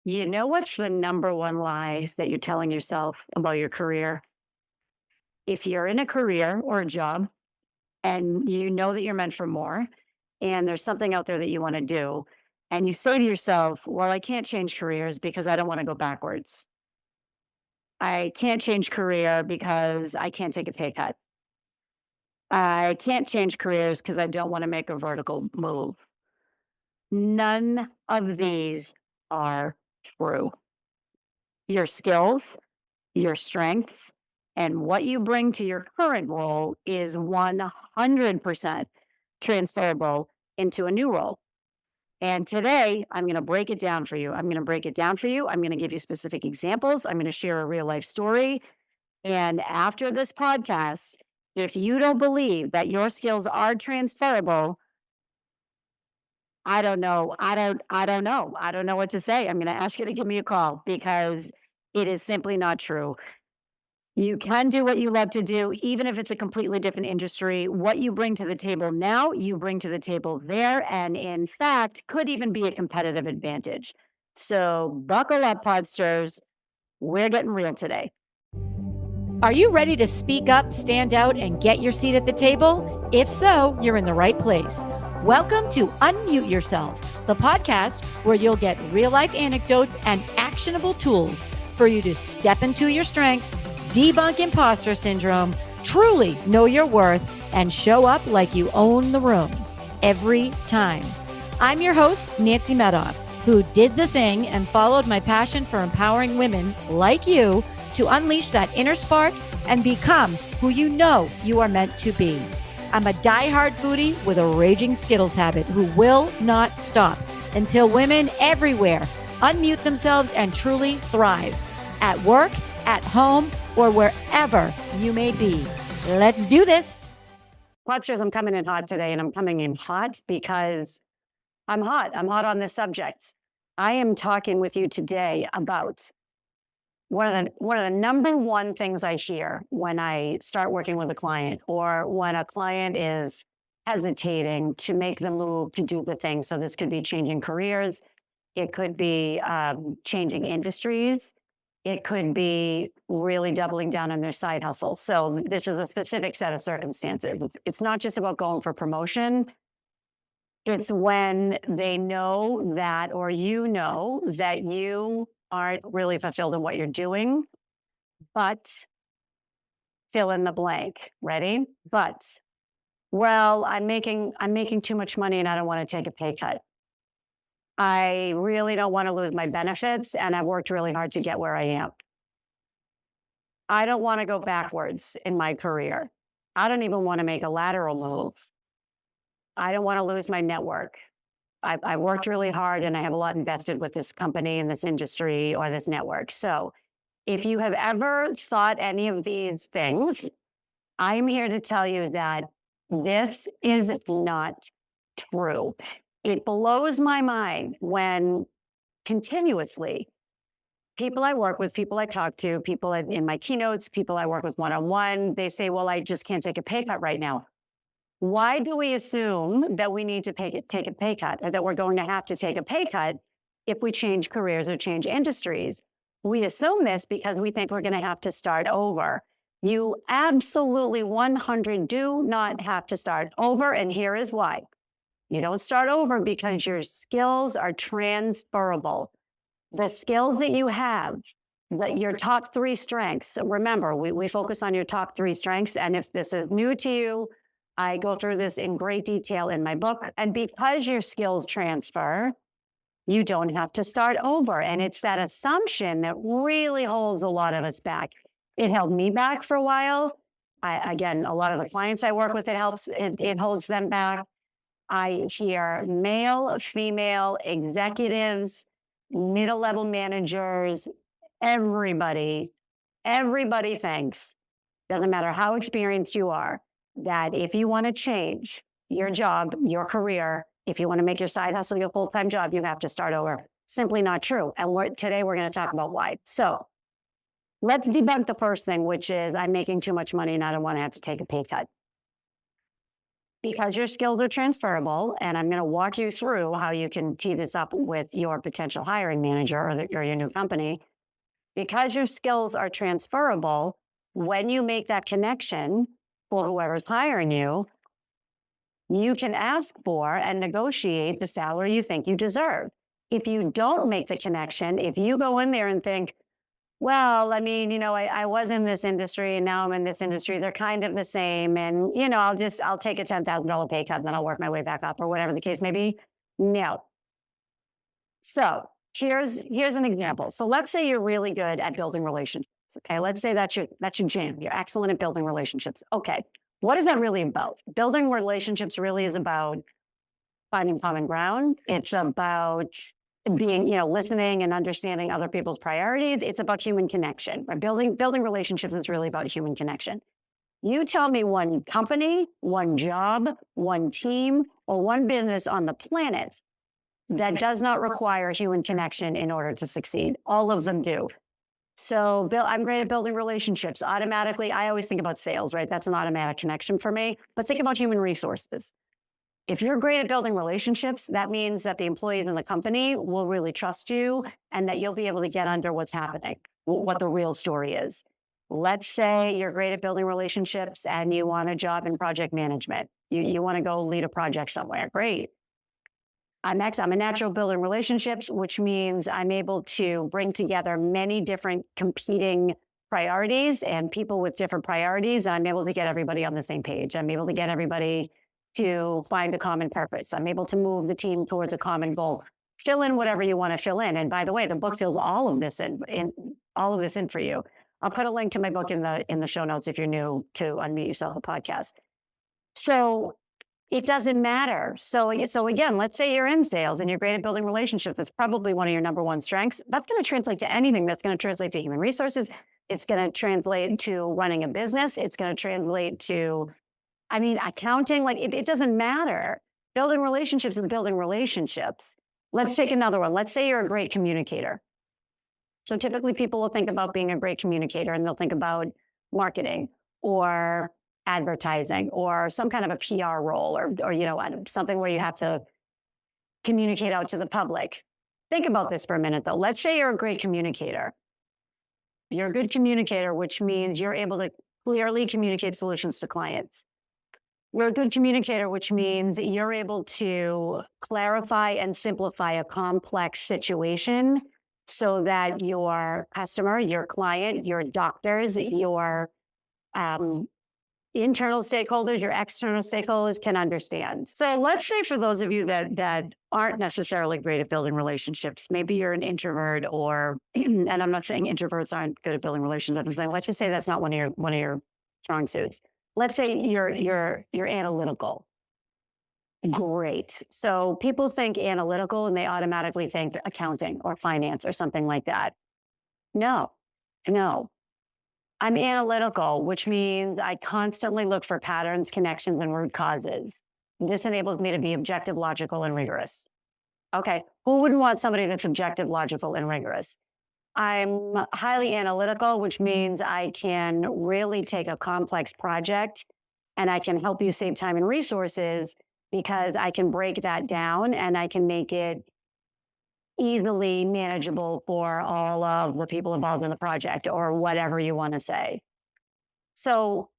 You know what's the number one lie that you're telling yourself about your career? If you're in a career or a job and you know that you're meant for more and there's something out there that you want to do, and you say to yourself, well, I can't change careers because I don't want to go backwards. I can't change career because I can't take a pay cut. I can't change careers because I don't want to make a vertical move. None of these are true. Your skills, your strengths, and what you bring to your current role is 100% transferable into a new role. And today, I'm going to break it down for you. I'm going to break it down for you. I'm going to give you specific examples. I'm going to share a real life story. And after this podcast, if you don't believe that your skills are transferable, I don't know. I don't know. I don't know what to say. I'm going to ask you to give me a call because it is simply not true. You can do what you love to do, even if it's a completely different industry. What you bring to the table now, you bring to the table there, and in fact, could even be a competitive advantage. So buckle up, Podsters. We're getting real today. Are you ready to speak up, stand out, and get your seat at the table? If so, you're in the right place. Welcome to Unmute Yourself, the podcast where you'll get real-life anecdotes and actionable tools for you to step into your strengths, debunk imposter syndrome, truly know your worth, and show up like you own the room every time. I'm your host, Nancy Medoff, who did the thing and followed my passion for empowering women like you to unleash that inner spark and become who you know you are meant to be. I'm a diehard foodie with a raging Skittles habit who will not stop until women everywhere unmute themselves and truly thrive at work, at home, or wherever you may be. Let's do this. Podsters, I'm coming in hot today, and I'm coming in hot because I'm hot. I'm hot on this subject. I am talking with you today about one of the number one things I hear when I start working with a client, or when a client is hesitating to make the move to do the thing. So this could be changing careers. It could be changing industries. It could be really doubling down on their side hustle. So this is a specific set of circumstances. It's not just about going for promotion. It's when they know that, or you know that you aren't really fulfilled in what you're doing, but fill in the blank. Ready? But, well, I'm making too much money and I don't want to take a pay cut. I really don't want to lose my benefits, and I've worked really hard to get where I am. I don't want to go backwards in my career. I don't even want to make a lateral move. I don't want to lose my network. I worked really hard and I have a lot invested with this company and this industry or this network. So if you have ever thought any of these things, I'm here to tell you that this is not true. It blows my mind when continuously people I work with, people I talk to, people in my keynotes, people I work with one-on-one, they say, well, I just can't take a pay cut right now. Why do we assume that we need to take a pay cut, or that we're going to have to take a pay cut if we change careers or change industries? We assume this because we think we're going to have to start over. You absolutely 100 do not have to start over, and here is why. You don't start over because your skills are transferable. The skills that you have, your top 3 strengths, remember, we focus on your top 3 strengths, and if this is new to you, I go through this in great detail in my book. And because your skills transfer, you don't have to start over. And it's that assumption that really holds a lot of us back. It held me back for a while. Again, a lot of the clients I work with, it holds them back. I hear male, female, executives, middle-level managers, everybody thinks, doesn't matter how experienced you are, that if you want to change your job, your career, if you want to make your side hustle your full-time job, you have to start over. Simply not true. And today we're going to talk about why. So let's debunk the first thing, which is I'm making too much money and I don't want to have to take a pay cut. because your skills are transferable, and I'm going to walk you through how you can tee this up with your potential hiring manager or your new company. Because your skills are transferable, when you make that connection for whoever's hiring you, you can ask for and negotiate the salary you think you deserve. If you don't make the connection, if you go in there and think, well, I mean, I was in this industry and now I'm in this industry. They're kind of the same. And, I'll take a $10,000 pay cut and then I'll work my way back up or whatever the case may be. No. So here's an example. So let's say you're really good at building relationships. Okay. Let's say that's your jam. You're excellent at building relationships. Okay. What is that really about? Building relationships really is about finding common ground. It's about being, listening and understanding other people's priorities. It's about human connection. Right? Building relationships is really about human connection. You tell me one company, one job, one team, or one business on the planet that does not require human connection in order to succeed. All of them do. So I'm great at building relationships. Automatically, I always think about sales, right? That's an automatic connection for me. But think about human resources. If you're great at building relationships, that means that the employees in the company will really trust you and that you'll be able to get under what's happening, what the real story is. Let's say you're great at building relationships and you want a job in project management. You want to go lead a project somewhere. Great. I'm a natural building relationships, which means I'm able to bring together many different competing priorities and people with different priorities. I'm able to get everybody on the same page. I'm able to get everybody to find a common purpose. I'm able to move the team towards a common goal. Fill in whatever you want to fill in. And by the way, the book fills all of this in for you. I'll put a link to my book in the show notes if you're new to Unmute Yourself, a podcast. So it doesn't matter. So again, let's say you're in sales and you're great at building relationships. That's probably one of your number one strengths. That's going to translate to anything. That's going to translate to human resources. It's going to translate to running a business. It's going to translate to, accounting. Like it doesn't matter. Building relationships is building relationships. Let's take another one. Let's say you're a great communicator. So typically people will think about being a great communicator and they'll think about marketing or advertising or some kind of a PR role or something where you have to communicate out to the public. Think about this for a minute though. Let's say you're a great communicator. You're a good communicator, which means you're able to clearly communicate solutions to clients. You're a good communicator, which means you're able to clarify and simplify a complex situation so that your customer, your client, your doctors, your internal stakeholders, your external stakeholders can understand. So let's say for those of you that aren't necessarily great at building relationships, maybe you're an introvert and I'm not saying introverts aren't good at building relationships. I'm saying, let's just say that's not one of your strong suits. Let's say you're analytical. Great. So people think analytical and they automatically think accounting or finance or something like that. No. I'm analytical, which means I constantly look for patterns, connections, and root causes. This enables me to be objective, logical, and rigorous. Okay, who wouldn't want somebody that's objective, logical, and rigorous? I'm highly analytical, which means I can really take a complex project and I can help you save time and resources because I can break that down and I can make it easily manageable for all of the people involved in the project or whatever you want to say. So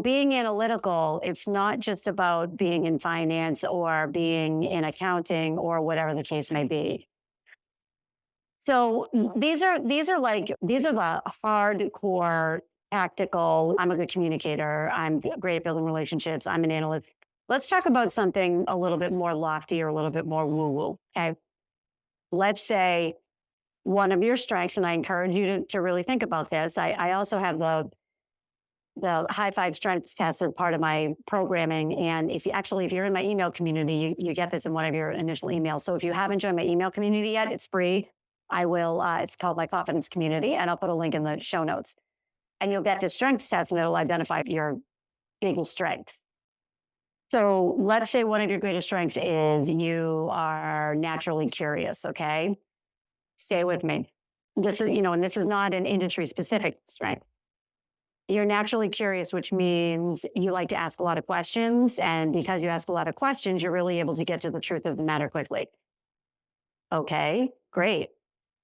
being analytical, it's not just about being in finance or being in accounting or whatever the case may be. So these are the hardcore tactical. I'm a good communicator. I'm great at building relationships. I'm an analyst. Let's talk about something a little bit more lofty or a little bit more woo-woo. Okay. Let's say one of your strengths, and I encourage you to really think about this. I also have the high five strengths test as part of my programming. And if you're in my email community, you get this in one of your initial emails. So if you haven't joined my email community yet, it's free. I will, it's called my confidence community, and I'll put a link in the show notes. And you'll get this strengths test and it'll identify your biggest strengths. So let's say one of your greatest strengths is you are naturally curious, okay? Stay with me. This is, and this is not an industry specific strength. You're naturally curious, which means you like to ask a lot of questions. And because you ask a lot of questions, you're really able to get to the truth of the matter quickly. Okay, great.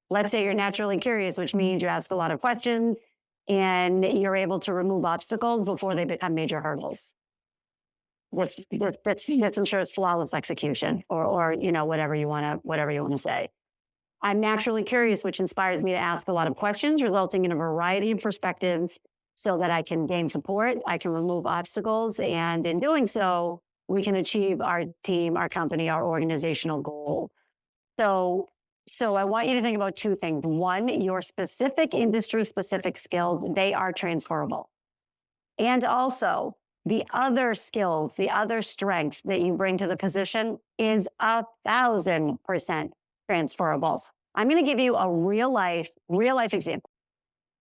Let's say you're naturally curious, which means you ask a lot of questions and you're able to remove obstacles before they become major hurdles. This ensures flawless execution, or whatever you want to say. I'm naturally curious, which inspires me to ask a lot of questions, resulting in a variety of perspectives so that I can gain support, I can remove obstacles, and in doing so, we can achieve our team, our company, our organizational goal. So I want you to think about two things. One, your specific industry-specific skills, they are transferable. And also, the other skills, the other strengths that you bring to the position is 1,000% transferable. I'm going to give you a real life example.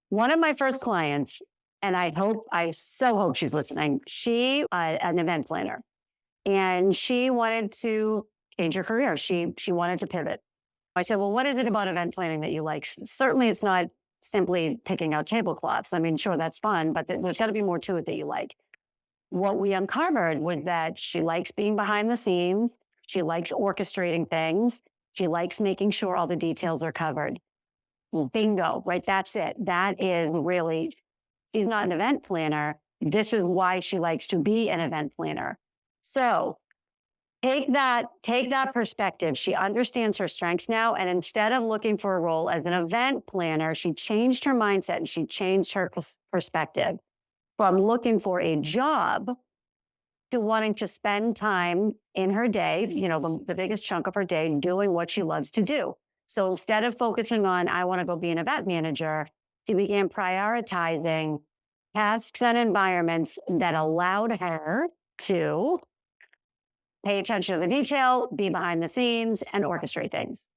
One of my first clients, and I so hope she's listening. She, an event planner, and she wanted to change her career. She wanted to pivot. I said, well, what is it about event planning that you like? Certainly it's not simply picking out tablecloths. I mean, sure, that's fun, but there's got to be more to it that you like. What we uncovered was that she likes being behind the scenes. She likes orchestrating things. She likes making sure all the details are covered. Bingo, right? That's it. That is really, she's not an event planner. This is why she likes to be an event planner. So take that perspective. She understands her strengths now. And instead of looking for a role as an event planner, she changed her mindset and she changed her perspective from looking for a job to wanting to spend time in her day, the biggest chunk of her day, doing what she loves to do. So instead of focusing on, I want to go be an event manager, she began prioritizing tasks and environments that allowed her to pay attention to the detail, be behind the scenes, and orchestrate things.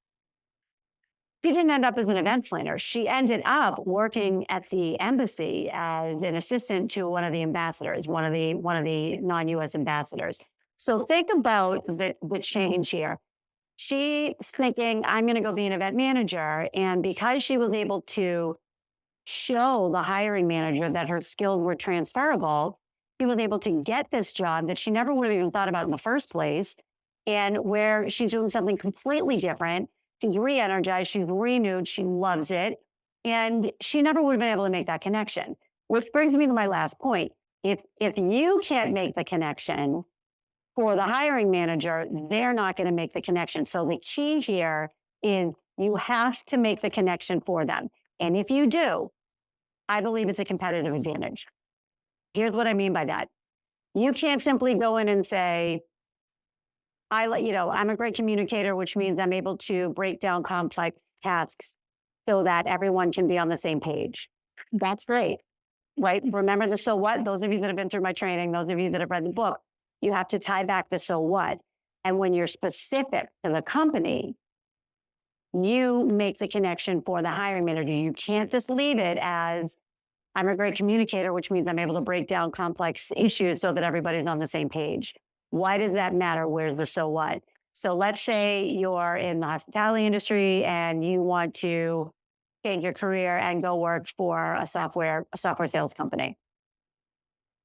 She didn't end up as an event planner. She ended up working at the embassy as an assistant to one of the ambassadors, one of the non-US ambassadors. So think about the change here. She's thinking, I'm going to go be an event manager. And because she was able to show the hiring manager that her skills were transferable, she was able to get this job that she never would have even thought about in the first place, and where she's doing something completely different. She's re-energized, she's renewed, she loves it, and she never would have been able to make that connection. Which brings me to my last point. If you can't make the connection for the hiring manager, they're not going to make the connection. So the key here is you have to make the connection for them. And if you do, I believe it's a competitive advantage. Here's what I mean by that. You can't simply go in and say, I'm a great communicator, which means I'm able to break down complex tasks so that everyone can be on the same page. That's great, right? Remember the so what? Those of you that have been through my training, those of you that have read the book, you have to tie back the so what. And when you're specific to the company, you make the connection for the hiring manager. You can't just leave it as, I'm a great communicator, which means I'm able to break down complex issues so that everybody's on the same page. Why does that matter? Where's the so what? So let's say you're in the hospitality industry and you want to change your career and go work for a software sales company.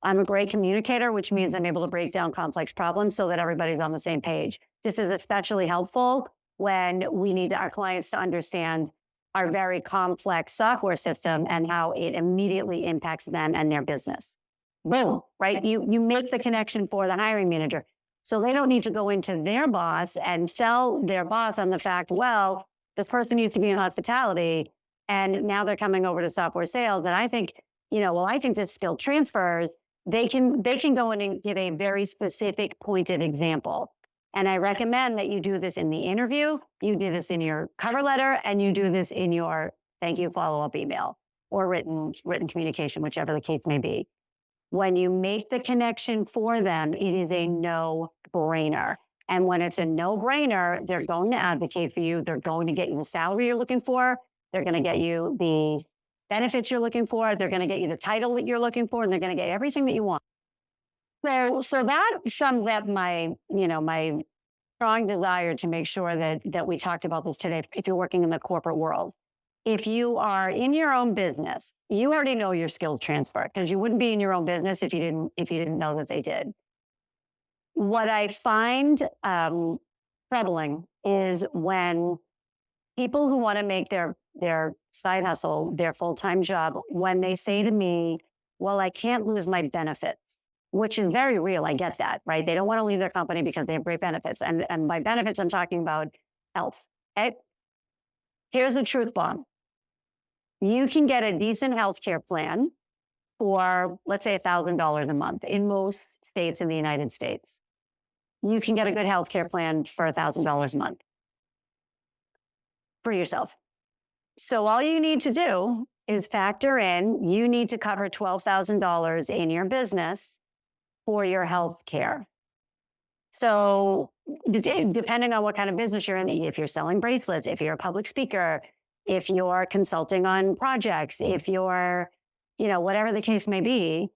I'm a great communicator, which means I'm able to break down complex problems so that everybody's on the same page. This is especially helpful when we need our clients to understand our very complex software system and how it immediately impacts them and their business. Boom, right? You make the connection for the hiring manager. So they don't need to go into their boss and sell their boss on the fact, well, this person used to be in hospitality and now they're coming over to software sales. And I think, I think this skill transfers. They can go in and give a very specific pointed example. And I recommend that you do this in the interview, you do this in your cover letter, and you do this in your thank you follow-up email or written communication, whichever the case may be. When you make the connection for them, it is a no-brainer. And when it's a no-brainer, they're going to advocate for you. They're going to get you the salary you're looking for. They're going to get you the benefits you're looking for. They're going to get you the title that you're looking for, and they're going to get everything that you want. So that sums up my strong desire to make sure that we talked about this today. If you're working in the corporate world, if you are in your own business, you already know your skills transfer because you wouldn't be in your own business if you didn't know that they did. What I find troubling is when people who want to make their side hustle their full-time job, when they say to me, well, I can't lose my benefits, which is very real. I get that, right? They don't want to leave their company because they have great benefits. And by benefits, I'm talking about health. Okay? Here's a truth bomb. You can get a decent healthcare plan for, let's say, $1,000 a month in most states in the United States. You can get a good healthcare plan for $1,000 a month for yourself. So all you need to do is factor in, you need to cover $12,000 in your business for your healthcare. So depending on what kind of business you're in, if you're selling bracelets, if you're a public speaker, if you're consulting on projects, if you're, whatever the case may be,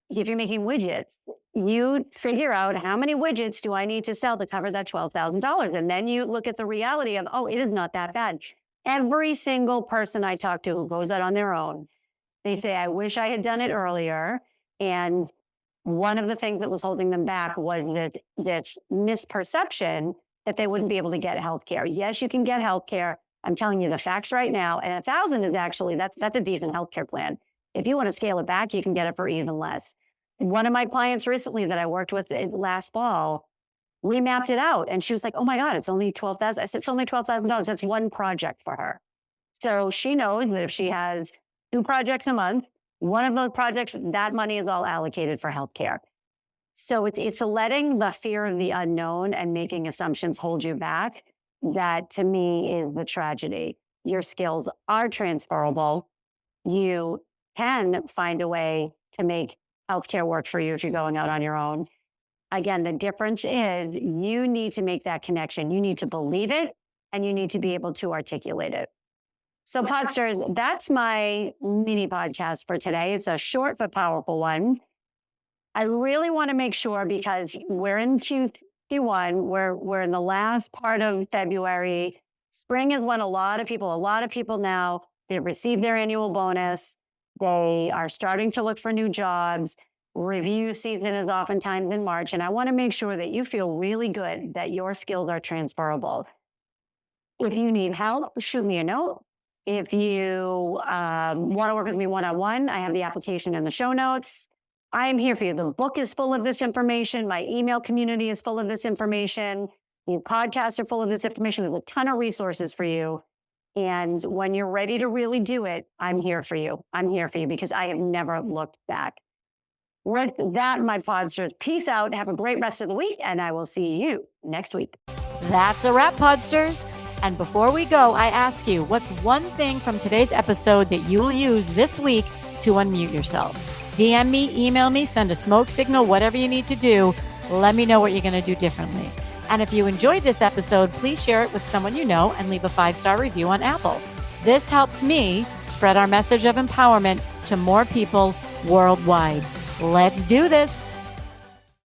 if you're making widgets, you figure out how many widgets do I need to sell to cover that $12,000. And then you look at the reality of, it is not that bad. Every single person I talk to who goes out on their own, they say, I wish I had done it earlier. And one of the things that was holding them back was this misperception that they wouldn't be able to get healthcare. Yes, you can get healthcare. I'm telling you the facts right now. And 1,000 is actually, that's a decent healthcare plan. If you want to scale it back, you can get it for even less. One of my clients recently that I worked with last fall, we mapped it out and she was like, oh my God, it's only $12,000. I said, it's only $12,000. That's one project for her. So she knows that if she has 2 projects a month, one of those projects, that money is all allocated for healthcare. So it's letting the fear of the unknown and making assumptions hold you back. That to me is the tragedy. Your skills are transferable. You can find a way to make healthcare work for you if you're going out on your own. Again, the difference is you need to make that connection. You need to believe it and you need to be able to articulate it. So Podsters, that's my mini podcast for today. It's a short but powerful one. I really want to make sure, because we're in Q1, we're in the last part of February. Spring is when a lot of people now, they've received their annual bonus. They are starting to look for new jobs. Review season is oftentimes in March. And I want to make sure that you feel really good that your skills are transferable. If you need help, shoot me a note. If you want to work with me one-on-one, I have the application in the show notes. I am here for you. The book is full of this information. My email community is full of this information. These podcasts are full of this information. There's a ton of resources for you. And when you're ready to really do it, I'm here for you. I'm here for you because I have never looked back. With that, my Podsters, peace out. Have a great rest of the week, and I will see you next week. That's a wrap, Podsters. And before we go, I ask you, what's one thing from today's episode that you will use this week to unmute yourself? DM me, email me, send a smoke signal, whatever you need to do. Let me know what you're going to do differently. And if you enjoyed this episode, please share it with someone you know and leave a 5-star review on Apple. This helps me spread our message of empowerment to more people worldwide. Let's do this.